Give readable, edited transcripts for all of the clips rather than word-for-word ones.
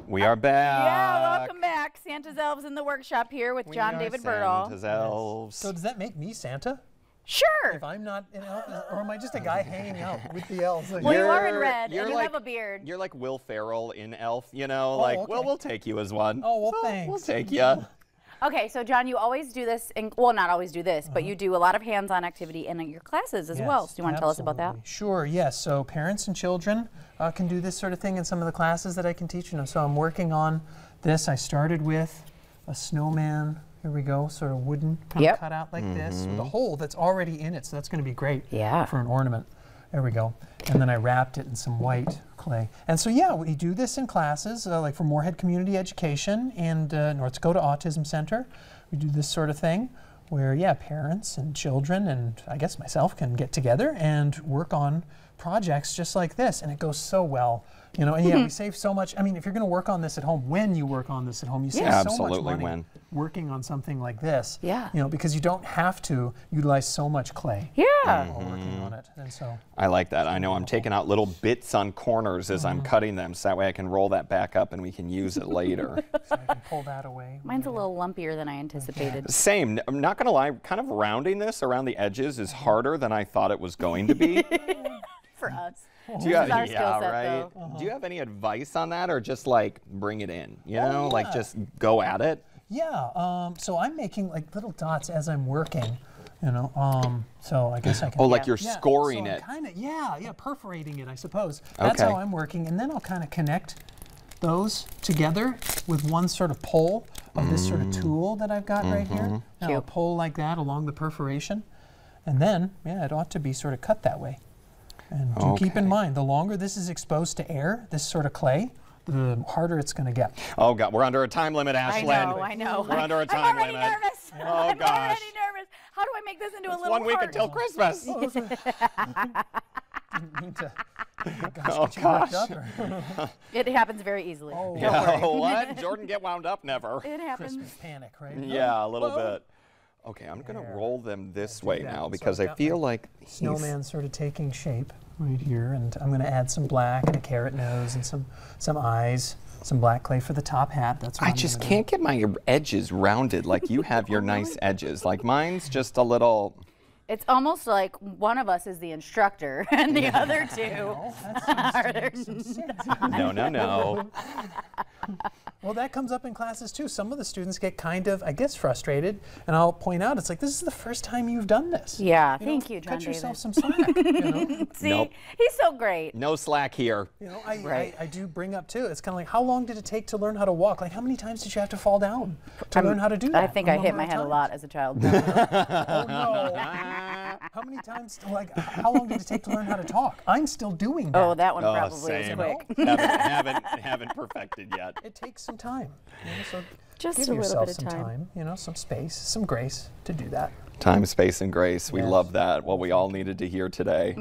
We are back. Yeah, welcome back. Santa's Elves in the Workshop here with John David Birdall. Santa's Elves. So does that make me Santa? Sure. If I'm not an elf, or am I just a guy hanging out with the elves? Like, Well, you are in red, and you have a beard. You're like Will Ferrell in Elf, you know? Oh, like, okay. well, we'll take you as one. Oh, well, thanks. We'll take you. Okay, so John, you always do this, well, not always do this, but you do a lot of hands-on activity in your classes as well. So do you want to tell us about that? Sure, yes. So parents and children can do this sort of thing in some of the classes that I can teach. So I'm working on this. I started with a snowman. Here we go, sort of wooden cut out like this with a hole that's already in it. So that's going to be great for an ornament. There we go. And then I wrapped it in some white clay. And so, yeah, we do this in classes, like for Moorhead Community Education and North Dakota Autism Center. We do this sort of thing where, yeah, parents and children and I guess myself can get together and work on projects just like this. And it goes so well. You know, and yeah, we save so much. I mean, if you're going to work on this at home, when you work on this at home, you save so much money working on something like this. Yeah. You know, because you don't have to utilize so much clay. Yeah. While working on it. And so I like that. I know I'm taking out little bits on corners as I'm cutting them, so that way I can roll that back up and we can use it later. So I can pull that away. Mine's a little lumpier than I anticipated. Same. I'm not going to lie. Kind of rounding this around the edges is harder than I thought it was going to be. For us. Do you have, Do you have any advice on that, or just like bring it in? You know, like just go at it. Yeah. So I'm making like little dots as I'm working. You know. So I guess I can. Oh, like you're scoring it. Kind of. Yeah. Perforating it, I suppose. That's how I'm working, and then I'll kind of connect those together with one sort of pole of this sort of tool that I've got right here. Now I'll pull like that along the perforation, and then it ought to be sort of cut that way. And do keep in mind, the longer this is exposed to air, this sort of clay, the harder it's going to get. Oh, God, we're under a time limit, Ashlyn. I know. We're under a time limit. I'm already nervous. Oh, I'm gosh. already nervous. How do I make this into a little 1 week heart? until Christmas. Didn't mean to It happens very easily. Oh, Don't worry. What? Jordan, get wound up? Never. It happens. Christmas panic, right? Yeah, a little bit. Okay, I'm going to roll them this way now because I feel like snowman's sort of taking shape right here, and I'm going to add some black and a carrot nose and some eyes, some black clay for the top hat. That's what I just can't get my edges rounded like you have your nice edges. Like mine's just a little. It's almost like one of us is the instructor and the other two are No. Well, that comes up in classes too. Some of the students get kind of, I guess, frustrated, and I'll point out, it's like, this is the first time you've done this. Yeah, thank you, John Cut yourself David. some slack. You know? See, he's so great. No slack here. You know, I do bring up too, it's kind of like, how long did it take to learn how to walk? Like, how many times did you have to fall down to learn how to do that? I think I hit my head a lot as a child. Oh, no. How many times, like, how long did it take to learn how to talk? I'm still doing that. Oh, that one probably is quick. haven't perfected yet. It takes some time. You know, so just give a little yourself bit of some time. You know, some space, some grace to do that. Time, space, and grace. We love that. What we all needed to hear today.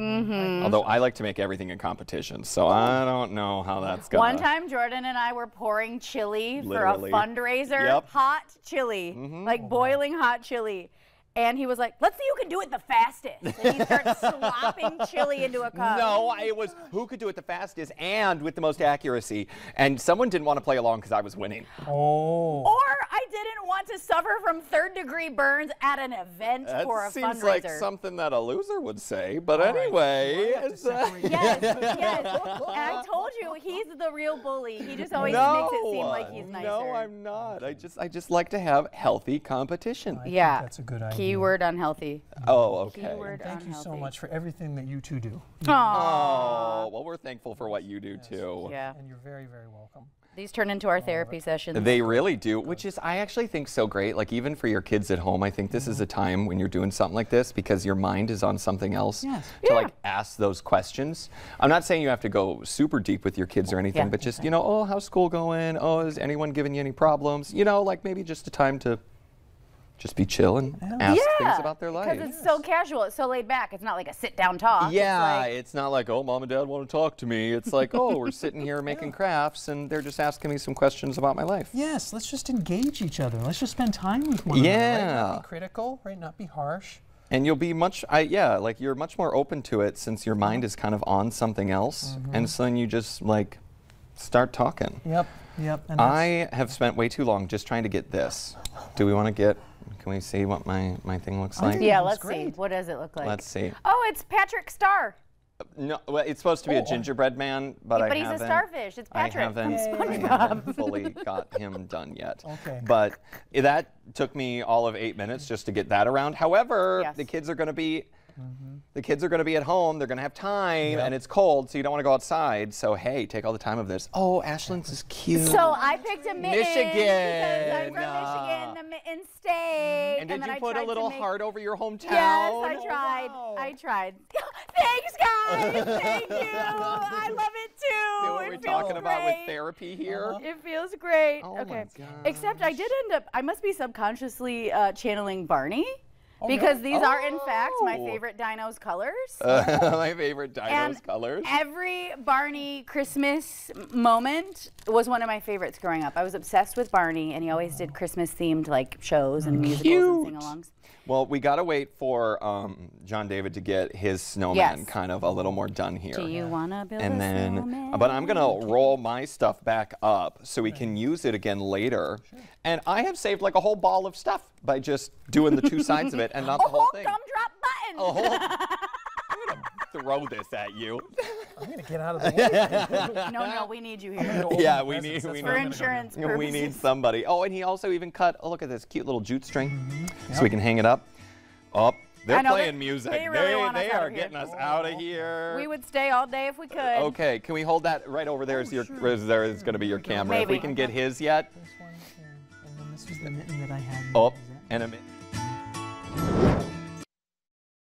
Although I like to make everything a competition, so I don't know how that's going. One time, Jordan and I were pouring chili for a fundraiser. Hot chili, like boiling hot chili. And he was like, let's see who can do it the fastest. And he starts slopping chili into a cup. No, it was who could do it the fastest and with the most accuracy. And someone didn't want to play along because I was winning. Oh. Or I didn't want to suffer from third-degree burns at an event for a fundraiser. That seems like something that a loser would say. But anyway. Yes. And I told you, he's the real bully. He just always makes it seem like he's nicer. No, I'm not. I just like to have healthy competition. I think that's a good idea. Keyword unhealthy. Oh, okay. Thank you so much for everything that you two do. Oh, well, we're thankful for what you do too. Yeah. And you're very, very welcome. These turn into our therapy sessions. They really do, which is, I actually think, so great. Like, even for your kids at home, I think this is a time when you're doing something like this because your mind is on something else. Yes. To like ask those questions. I'm not saying you have to go super deep with your kids or anything, but just, you know, oh, how's school going? Oh, is anyone giving you any problems? You know, like maybe just a time to just be chill and ask things about their life. Because it's so casual, it's so laid back. It's not like a sit-down talk. Yeah, it's not like, oh, mom and dad want to talk to me. It's like, oh, we're sitting here making crafts, and they're just asking me some questions about my life. Yes, let's just engage each other. Let's just spend time with one another. Right? Not be critical, right? Not be harsh. And you'll be like you're much more open to it since your mind is kind of on something else, and so then you just like start talking. Yep. And I have spent way too long just trying to get this. Do we want to get, can we see what my thing looks like? Yeah, let's see. What does it look like? Let's see. Oh, it's Patrick Star. No, well, it's supposed to be a gingerbread man, but I haven't. But he's a starfish. It's Patrick from SpongeBob. I haven't fully got him done yet. Okay. But that took me all of 8 minutes just to get that around. However, the kids are going to be at home. They're going to have time, and it's cold, so you don't want to go outside. So hey, take all the time of this. Oh, Ashlyn's is cute. So I picked a mitten Michigan. Because I'm from Michigan, the Mitten State. And did you put a little heart over your hometown? Yes, I tried. I tried. Thanks, guys. Thank you. I love it too. See what we're talking about with therapy here? It feels great. Oh okay. My gosh. Except I did end up, I must be subconsciously channeling Barney. Because these are, in fact, my favorite Dino's colors. My favorite Dino's colors. Every Barney Christmas moment was one of my favorites growing up. I was obsessed with Barney, and he always did Christmas-themed like shows and musicals and sing-alongs. Well, we got to wait for John David to get his snowman kind of a little more done here. Do you want to build a snowman? But I'm going to roll my stuff back up so we can use it again later. Sure. And I have saved like a whole ball of stuff by just doing the two sides of it and not the whole thing. Gumdrop button. A whole I'm going to throw this at you. I'm going to get out of the way. No, we need you here. Yeah, we need for insurance purposes. We need somebody. Oh, and he also even cut, look at this cute little jute string so we can hang it up. Oh, they're playing music. They really are getting us out of here. We would stay all day if we could. Okay, can we hold that right over there? Is there is going to be your camera. Maybe. If we can get his yet. This one here. And then this was the mitten that I had. Oh, and a mitten.